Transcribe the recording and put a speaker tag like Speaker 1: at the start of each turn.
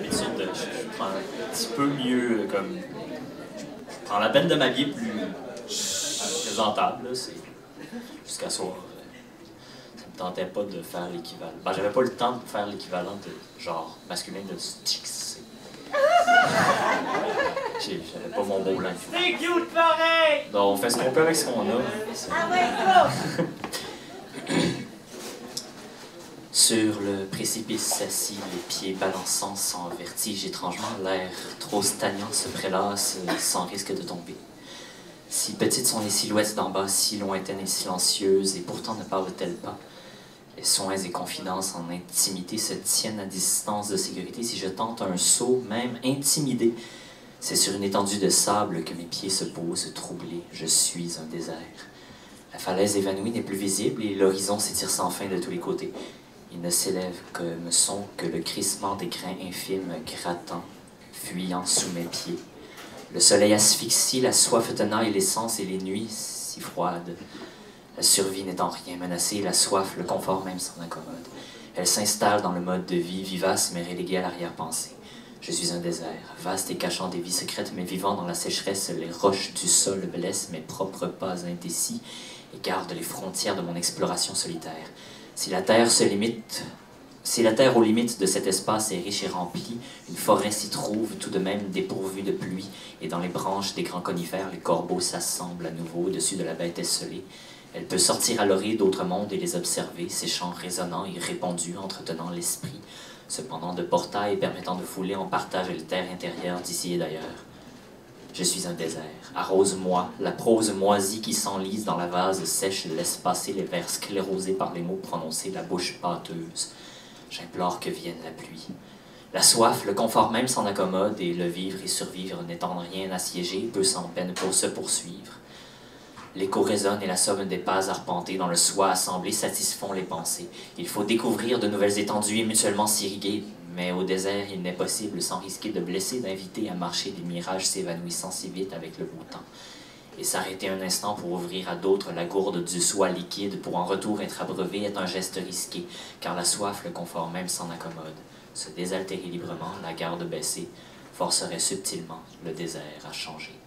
Speaker 1: d'habitude, je prends un petit peu mieux, comme, je prends la peine de m'habiller plus présentable, là, c'est jusqu'à soir. Ça me tentait pas de faire l'équivalent. Ben, j'avais pas le temps de faire l'équivalent de genre masculin de chicks. J'avais pas mon beau linge.
Speaker 2: C'est cute pareil!
Speaker 1: Donc on fait ce qu'on peut avec ce qu'on a.
Speaker 2: Ah ouais, go!
Speaker 1: Sur le précipice assis, les pieds balançant sans vertige étrangement, l'air trop stagnant se prélasse sans risque de tomber. Si petites sont les silhouettes d'en bas, si lointaines et silencieuses, et pourtant ne parlent-elles pas. Les soins et confidences en intimité se tiennent à distance de sécurité. Si je tente un saut, même intimidé, c'est sur une étendue de sable que mes pieds se posent, troublés. Je suis un désert. La falaise évanouie n'est plus visible et l'horizon s'étire sans fin de tous les côtés. Il ne s'élève comme son que le crissement des grains infimes grattant, fuyant sous mes pieds. Le soleil asphyxie, la soif tenaille l'essence et les nuits si froides. La survie n'étant rien menacée, la soif, le confort même s'en accommode. Elle s'installe dans le mode de vie vivace mais reléguée à l'arrière-pensée. Je suis un désert, vaste et cachant des vies secrètes, mais vivant dans la sécheresse, les roches du sol blessent mes propres pas indécis et gardent les frontières de mon exploration solitaire. Si la terre aux limites de cet espace est riche et remplie, une forêt s'y trouve tout de même dépourvue de pluie, et dans les branches des grands conifères, les corbeaux s'assemblent à nouveau au-dessus de la bête esselée. Elle peut sortir à l'orée d'autres mondes et les observer, ses chants résonnants et répandus, entretenant l'esprit, cependant de portails permettant de fouler en partage les terres intérieures d'ici et d'ailleurs. Je suis un désert. Arrose-moi, la prose moisie qui s'enlise dans la vase sèche laisse passer les vers sclérosés par les mots prononcés, la bouche pâteuse. J'implore que vienne la pluie. La soif, le confort même s'en accommode, et le vivre et survivre n'étant rien assiégé, peut sans peine pour se poursuivre. L'écho résonne et la somme des pas arpentés dans le soi assemblé satisfont les pensées. Il faut découvrir de nouvelles étendues et mutuellement s'irriguer, mais au désert il n'est possible, sans risquer de blesser, d'inviter à marcher des mirages s'évanouissant si vite avec le beau temps. Et s'arrêter un instant pour ouvrir à d'autres la gourde du soi liquide, pour en retour être abreuvé, est un geste risqué, car la soif, le confort même s'en accommode. Se désaltérer librement, la garde baissée, forcerait subtilement le désert à changer.